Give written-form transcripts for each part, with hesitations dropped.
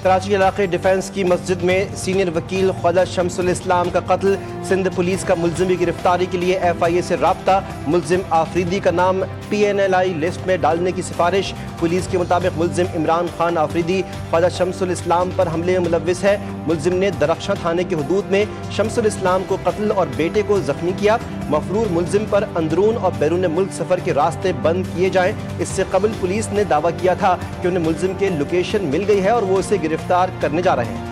کراچی علاقے ڈیفنس کی مسجد میں سینئر وکیل خواجہ شمس الاسلام کا قتل، سندھ پولیس کا ملزم کی گرفتاری کے لیے FIA سے رابطہ، ملزم آفریدی کا نام PNLI لسٹ میں ڈالنے کی سفارش۔ پولیس کے مطابق ملزم عمران خان آفریدی خواجہ شمس الاسلام پر حملے میں ملوث ہے۔ ملزم نے درخشاں تھانے کی حدود میں شمس الاسلام کو قتل اور بیٹے کو زخمی کیا۔ مفرور ملزم پر اندرون اور بیرون ملک سفر کے راستے بند کیے جائیں۔ اس سے قبل پولیس نے دعویٰ کیا تھا کہ انہیں ملزم کے لوکیشن مل گئی ہے اور وہ اسے گرفتار کرنے جا رہے ہیں۔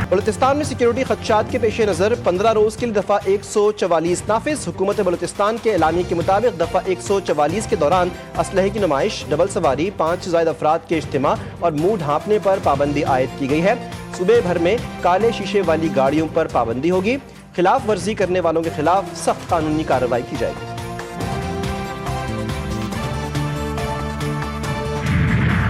بلوچستان میں سیکیورٹی خدشات کے پیش نظر 15 روز کے لیے دفعہ 144 نافذ۔ حکومت بلوچستان کے اعلامیے کے مطابق دفعہ 144 کے دوران اسلحے کی نمائش، ڈبل سواری، 5 سے زائد افراد کے اجتماع اور منہ ڈھانپنے پر پابندی عائد کی گئی ہے۔ صوبے بھر میں کالے شیشے والی گاڑیوں پر پابندی ہوگی۔ خلاف ورزی کرنے والوں کے خلاف سخت قانونی کارروائی کی جائے گی۔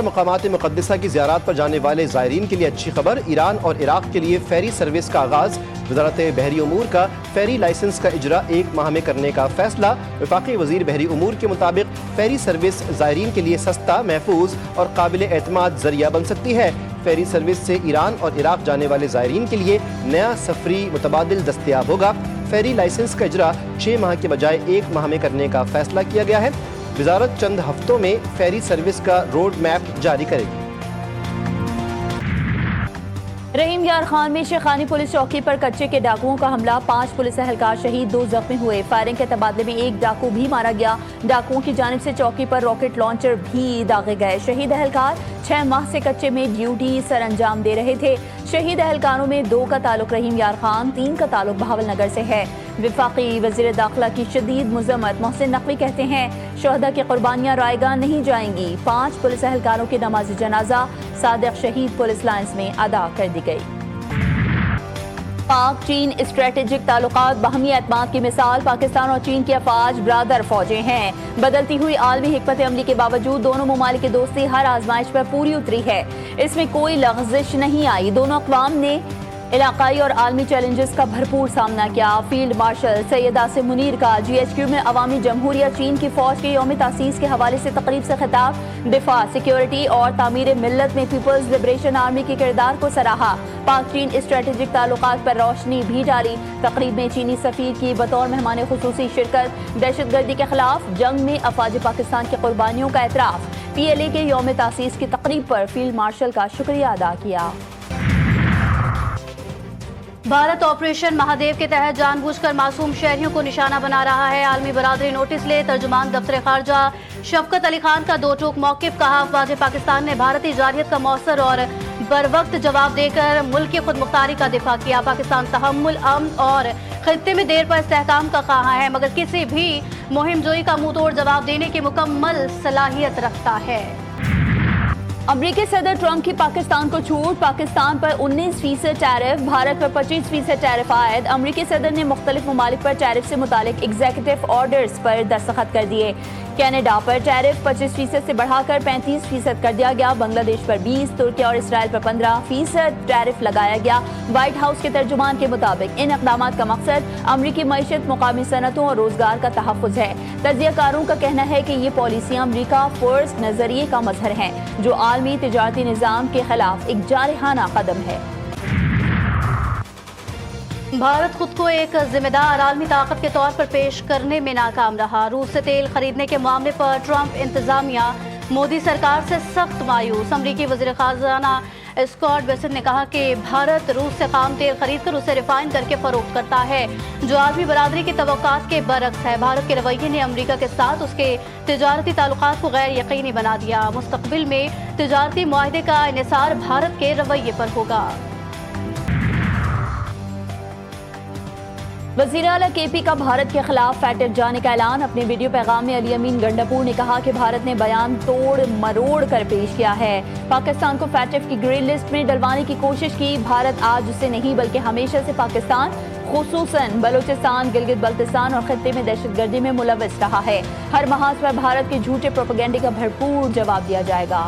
مقامات مقدسہ کی زیارات پر جانے والے زائرین کے لیے اچھی خبر، ایران اور عراق کے لیے فیری سروس کا آغاز۔ وزارت بحری امور کا فیری لائسنس کا اجرا 1 ماہ میں کرنے کا فیصلہ۔ وفاقی وزیر بحری امور کے مطابق فیری سروس زائرین کے لیے سستا، محفوظ اور قابل اعتماد ذریعہ بن سکتی ہے۔ فیری سروس سے ایران اور عراق جانے والے زائرین کے لیے نیا سفری متبادل دستیاب ہوگا۔ فیری لائسنس کا اجرا 6 ماہ کے بجائے 1 ماہ میں کرنے کا فیصلہ کیا گیا ہے۔ وزارت چند ہفتوں میں فیری سروس کا روڈ میپ جاری کرے گی۔ رحیم یار خان میں شیخانی پولیس چوکی پر کچے کے ڈاکوؤں کا حملہ، 5 پولیس اہلکار شہید، 2 زخمی ہوئے۔ فائرنگ کے تبادلے میں 1 ڈاکو بھی مارا گیا۔ ڈاکوؤں کی جانب سے چوکی پر راکٹ لانچر بھی داغے گئے۔ شہید اہلکار 6 ماہ سے کچے میں ڈیوٹی سر انجام دے رہے تھے۔ شہید اہلکاروں میں 2 کا تعلق رحیم یار خان، 3 کا تعلق بہاول نگر سے ہے۔ وفاقی وزیر داخلہ کی شدید مذمت، محسن نقوی کہتے ہیں شہداء کی قربانیاں رائے گاہ نہیں جائیں گی۔ 5 پولیس اہلکاروں کی نماز جنازہ صادق شہید پولیس لائنز میں ادا کر دی گئی۔ پاک چین اسٹریٹجک تعلقات باہمی اعتماد کی مثال، پاکستان اور چین کی افواج برادر فوجیں ہیں۔ بدلتی ہوئی عالمی حکمت عملی کے باوجود دونوں ممالک کی دوستی ہر آزمائش پر پوری اتری ہے۔ اس میں کوئی لغزش نہیں آئی۔ دونوں اقوام نے علاقائی اور عالمی چیلنجز کا بھرپور سامنا کیا۔ فیلڈ مارشل سید عاصم منیر کا GHQ میں عوامی جمہوریہ چین کی فوج کے یوم تاسیس کے حوالے سے تقریب سے خطاب، دفاع، سیکیورٹی اور تعمیر ملت میں پیپلز لبریشن آرمی کے کردار کو سراہا۔ پاک چین اسٹریٹجک تعلقات پر روشنی بھی ڈالی۔ تقریب میں چینی سفیر کی بطور مہمان خصوصی شرکت، دہشت گردی کے خلاف جنگ میں افواج پاکستان کی قربانیوں کا اعتراف، PLA کے یوم تاسیس کی تقریب پر فیلڈ مارشل کا شکریہ ادا کیا۔ بھارت آپریشن مہادیو کے تحت جان بوجھ کر معصوم شہریوں کو نشانہ بنا رہا ہے، عالمی برادری نوٹس لے۔ ترجمان دفتر خارجہ شفقت علی خان کا 2 ٹوک موقف، کہا افواج پاکستان نے بھارتی جارحیت کا مؤثر اور بروقت جواب دے کر ملک کی خود مختاری کا دفاع کیا۔ پاکستان تحمل، امن اور خطے میں دیر پر استحکام کا خواہاں ہے، مگر کسی بھی مہم جوئی کا منہ توڑ جواب دینے کی مکمل صلاحیت رکھتا ہے۔ امریکی صدر ٹرمپ کی پاکستان کو چھوٹ، پاکستان پر 19% ٹیرف، بھارت پر 25% ٹیرف عائد۔ امریکی صدر نے مختلف ممالک پر ٹیرف سے متعلق ایگزیکٹو آرڈرز پر دستخط کر دیے۔ کینیڈا پر ٹیرف 25% سے بڑھا کر 35% کر دیا گیا، بنگلہ دیش پر 20%، ترکی اور اسرائیل پر 15% ٹیرف لگایا گیا۔ وائٹ ہاؤس کے ترجمان کے مطابق ان اقدامات کا مقصد امریکی معیشت، مقامی صنعتوں اور روزگار کا تحفظ ہے۔ تجزیہ کاروں کا کہنا ہے کہ یہ پالیسیاں امریکہ فرسٹ نظریے کا مظہر ہیں، جو عالمی تجارتی نظام کے خلاف ایک جارحانہ قدم ہے۔ بھارت خود کو ایک ذمہ دار عالمی طاقت کے طور پر پیش کرنے میں ناکام رہا۔ روس سے تیل خریدنے کے معاملے پر ٹرمپ انتظامیہ مودی سرکار سے سخت مایوس۔ امریکی وزیر خزانہ اسکاٹ بیسنٹ نے کہا کہ بھارت روس سے خام تیل خرید کر اسے ریفائن کر کے فروخت کرتا ہے، جو عالمی برادری کی توقعات کے برعکس ہے۔ بھارت کے رویے نے امریکہ کے ساتھ اس کے تجارتی تعلقات کو غیر یقینی بنا دیا۔ مستقبل میں تجارتی معاہدے کا انحصار بھارت کے رویے پر ہوگا۔ وزیر اعلیٰ KP کا بھارت کے خلاف فیٹر جانے کا اعلان۔ اپنے ویڈیو پیغام میں علی امین گنڈاپور نے کہا کہ بھارت نے بیان توڑ مروڑ کر پیش کیا ہے، پاکستان کو فیٹف کی گرے لسٹ میں ڈلوانے کی کوشش کی۔ بھارت آج سے نہیں بلکہ ہمیشہ سے پاکستان، خصوصاً بلوچستان، گلگت بلتستان اور خطے میں دہشت گردی میں ملوث رہا ہے۔ ہر محاذ پر بھارت کے جھوٹے پروپیگنڈے کا بھرپور جواب دیا جائے گا۔